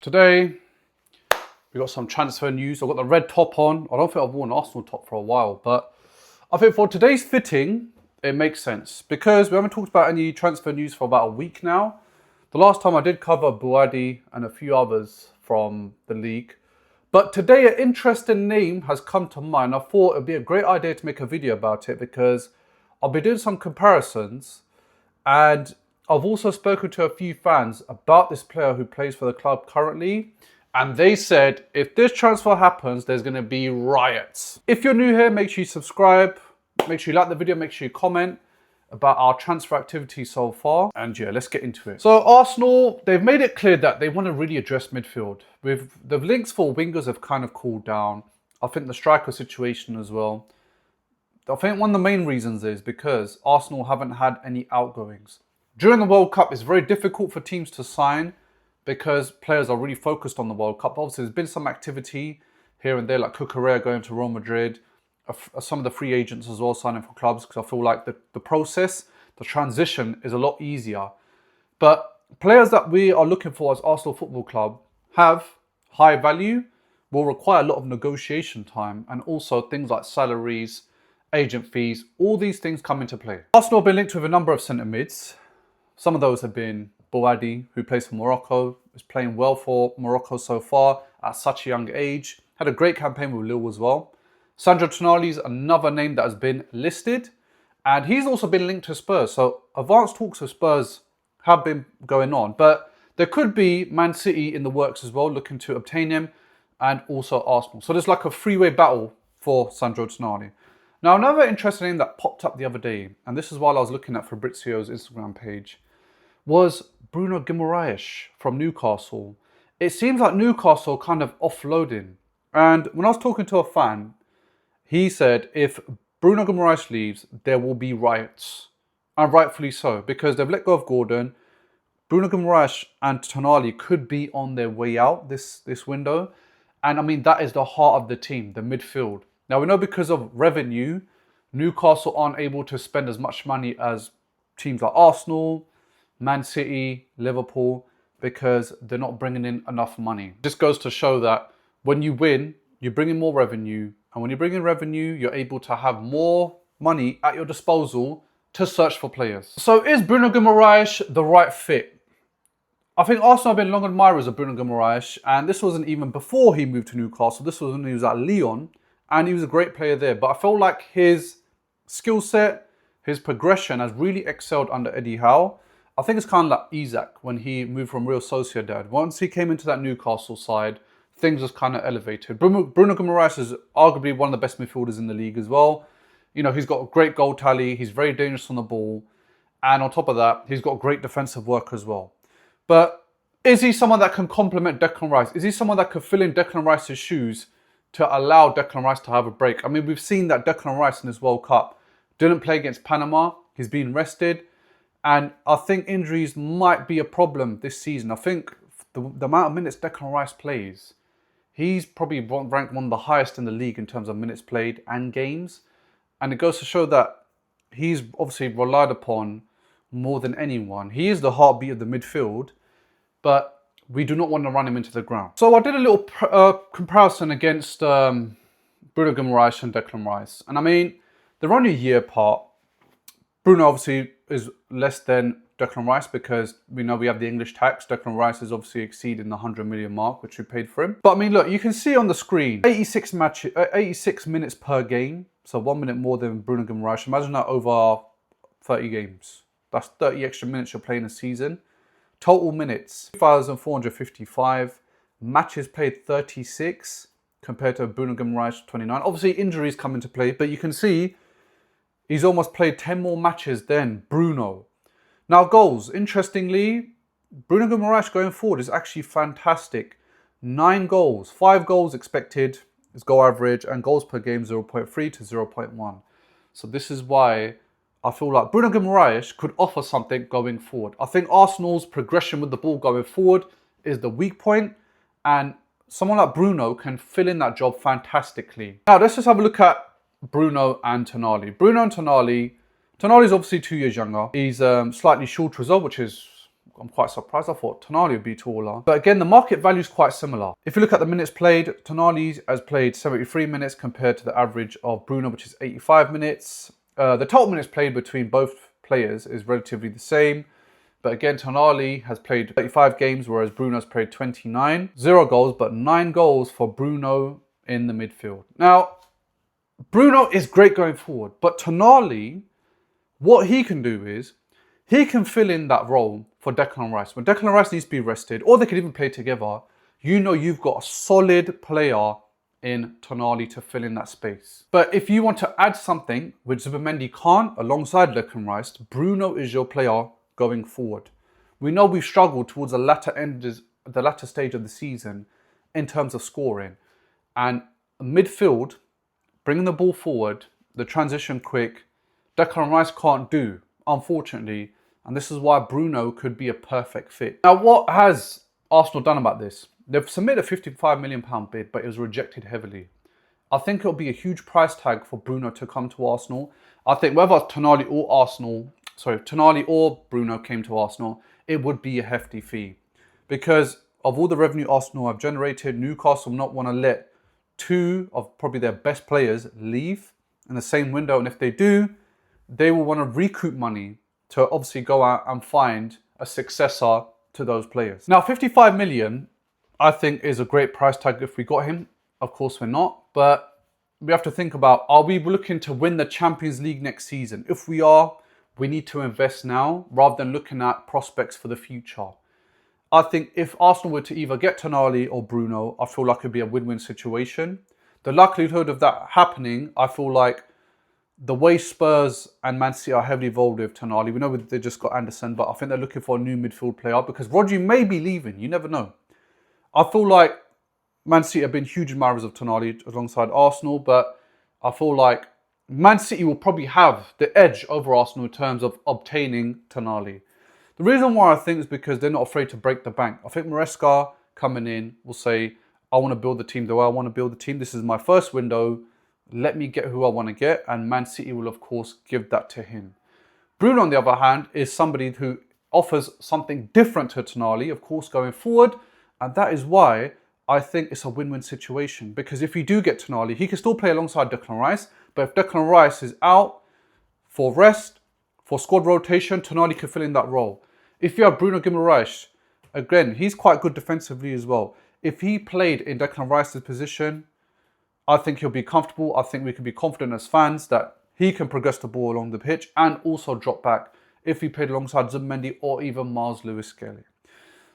Today, we got some transfer news. I've got the red top on. I don't think I've worn an Arsenal top for a while, but I think for today's fitting, it makes sense because we haven't talked about any transfer news for about a week now. The last time I did cover Buadi and a few others from the league. But today, an interesting name has come to mind. I thought it'd be a great idea to make a video about it because I'll be doing some comparisons, and I've also spoken to a few fans about this player who plays for the club currently, and they said if this transfer happens, there's going to be riots. If you're new here, make sure you subscribe, make sure you like the video, make sure you comment about our transfer activity so far, and yeah, let's get into it. So Arsenal, they've made it clear that they want to really address midfield. With the links for wingers have kind of cooled down. I think the striker situation as well. I think one of the main reasons is because Arsenal haven't had any outgoings. During the World Cup, it's very difficult for teams to sign because players are really focused on the World Cup. Obviously, there's been some activity here and there, like Cucurella going to Real Madrid, some of the free agents as well signing for clubs, because I feel like the process, the transition is a lot easier. But players that we are looking for as Arsenal Football Club have high value, will require a lot of negotiation time, and also things like salaries, agent fees, all these things come into play. Arsenal have been linked with a number of centre mids. Some of those have been Buadi, who plays for Morocco, is playing well for Morocco so far at such a young age. Had a great campaign with Lille as well. Sandro Tonali is another name that has been listed, and he's also been linked to Spurs. So advanced talks with Spurs have been going on, but there could be Man City in the works as well, looking to obtain him, and also Arsenal. So there's like a three-way battle for Sandro Tonali. Now, another interesting name that popped up the other day, and this is while I was looking at Fabrizio's Instagram page, was Bruno Guimaraes from Newcastle. It seems like Newcastle kind of offloading. And when I was talking to a fan, he said if Bruno Guimaraes leaves, there will be riots. And rightfully so, because they've let go of Gordon. Bruno Guimaraes and Tonali could be on their way out this window. And I mean, that is the heart of the team, the midfield. Now, we know because of revenue, Newcastle aren't able to spend as much money as teams like Arsenal, Man City, Liverpool, because they're not bringing in enough money. This goes to show that when you win, you bring in more revenue. And when you bring in revenue, you're able to have more money at your disposal to search for players. So is Bruno Guimaraes the right fit? I think Arsenal have been long admirers of Bruno Guimaraes, and this wasn't even before he moved to Newcastle. This was when he was at Lyon, and he was a great player there. But I felt like his skill set, his progression has really excelled under Eddie Howe. I think it's kind of like Isaac when he moved from Real Sociedad. Once he came into that Newcastle side, things just kind of elevated. Bruno Guimaraes is arguably one of the best midfielders in the league as well. You know, he's got a great goal tally. He's very dangerous on the ball. And on top of that, he's got great defensive work as well. But is he someone that can complement Declan Rice? Is he someone that could fill in Declan Rice's shoes to allow Declan Rice to have a break? I mean, we've seen that Declan Rice in this World Cup didn't play against Panama. He's been rested. And I think injuries might be a problem this season. I think the amount of minutes Declan Rice plays, he's probably ranked one of the highest in the league in terms of minutes played and games. And it goes to show that he's obviously relied upon more than anyone. He is the heartbeat of the midfield, but we do not want to run him into the ground. So I did a little comparison against Bruno Guimaraes and Declan Rice. And I mean, they're only a year apart. Bruno obviously is less than Declan Rice because we know we have the English tax. Declan Rice is obviously exceeding the 100 million mark, which we paid for him. But I mean, look, you can see on the screen, 86 minutes per game. So 1 minute more than Bruno Guimaraes. Imagine that over 30 games. That's 30 extra minutes you're playing a season. Total minutes, 2,455. Matches played 36 compared to Bruno Guimaraes 29. Obviously, injuries come into play, but you can see he's almost played 10 more matches than Bruno. Now, goals. Interestingly, Bruno Guimaraes going forward is actually fantastic. 9 goals, 5 goals expected, his goal average, and goals per game 0.3 to 0.1. So this is why I feel like Bruno Guimaraes could offer something going forward. I think Arsenal's progression with the ball going forward is the weak point, and someone like Bruno can fill in that job fantastically. Now, let's just have a look at Bruno and Tonali. Bruno and Tonali's obviously 2 years younger. He's slightly shorter as well, which is I'm quite surprised. I thought Tonali would be taller. But again, the market value is quite similar. If you look at the minutes played, Tonali has played 73 minutes compared to the average of Bruno, which is 85 minutes. The total minutes played between both players is relatively the same. But again, Tonali has played 35 games, whereas Bruno's played 29. 0 goals, but 9 goals for Bruno in the midfield. Now, Bruno is great going forward, but Tonali, what he can do is, he can fill in that role for Declan Rice. When Declan Rice needs to be rested, or they could even play together, you know you've got a solid player in Tonali to fill in that space. But if you want to add something, which Zubimendi can't, alongside Declan Rice, Bruno is your player going forward. We know we've struggled towards the latter stage of the season in terms of scoring. And midfield, bringing the ball forward, the transition quick, Declan Rice can't do, unfortunately. And this is why Bruno could be a perfect fit. Now, what has Arsenal done about this? They've submitted a £55 million bid, but it was rejected heavily. I think it'll be a huge price tag for Bruno to come to Arsenal. I think whether Tonali or Bruno came to Arsenal, it would be a hefty fee. Because of all the revenue Arsenal have generated, Newcastle will not want to let 2 of probably their best players leave in the same window. And if they do, they will want to recoup money to obviously go out and find a successor to those players. Now, 55 million, I think, is a great price tag if we got him. Of course, we're not. But we have to think about, are we looking to win the Champions League next season? If we are, we need to invest now rather than looking at prospects for the future. I think if Arsenal were to either get Tonali or Bruno, I feel like it would be a win-win situation. The likelihood of that happening, I feel like the way Spurs and Man City are heavily involved with Tonali, we know they just got Anderson, but I think they're looking for a new midfield player because Rodri may be leaving. You never know. I feel like Man City have been huge admirers of Tonali alongside Arsenal, but I feel like Man City will probably have the edge over Arsenal in terms of obtaining Tonali. The reason why I think is because they're not afraid to break the bank. I think Maresca coming in will say, I want to build the team the way I want to build the team. This is my first window. Let me get who I want to get. And Man City will, of course, give that to him. Bruno, on the other hand, is somebody who offers something different to Tonali, of course, going forward. And that is why I think it's a win-win situation. Because if you do get Tonali, he can still play alongside Declan Rice. But if Declan Rice is out for rest, for squad rotation, Tonali can fill in that role. If you have Bruno Guimaraes, again, he's quite good defensively as well. If he played in Declan Rice's position, I think he'll be comfortable. I think we can be confident as fans that he can progress the ball along the pitch and also drop back if he played alongside Zubimendi or even Miles Lewis-Skelly.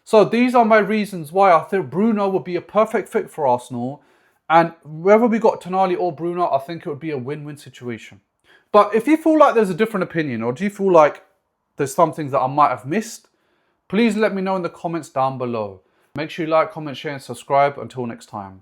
So these are my reasons why I think Bruno would be a perfect fit for Arsenal. And whether we got Tonali or Bruno, I think it would be a win-win situation. But if you feel like there's a different opinion, or do you feel like there's some things that I might have missed, please let me know in the comments down below. Make sure you like, comment, share and subscribe. Until next time.